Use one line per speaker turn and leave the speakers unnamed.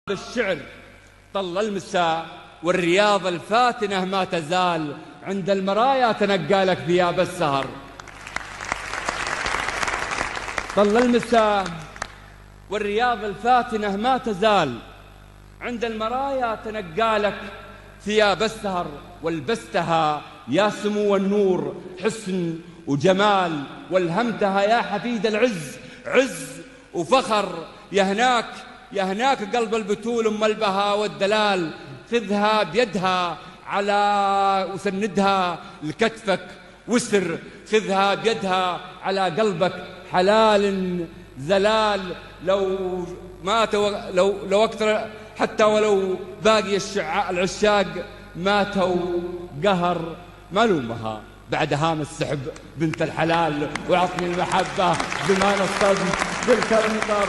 الشعر طل المساء والرياض الفاتنة ما تزال، عند المرايا تنقى لك ثياب السهر. طل المساء والرياض الفاتنة ما تزال، عند المرايا تنقى لك ثياب السهر. والبستها يا سمو النور حسن وجمال، والهمتها يا حفيد العز عز وفخر. يا هناك قلب البتول أم البهاء والدلال، خذها بيدها على وسندها لكتفك وسر، خذها بيدها على قلبك حلال زلال. لو أكثر حتى ولو باقي العشاق ماتوا قهر. ما لومها بعد هام السحب بنت الحلال، وعطني المحبة بما نصطدم بالكرنطر.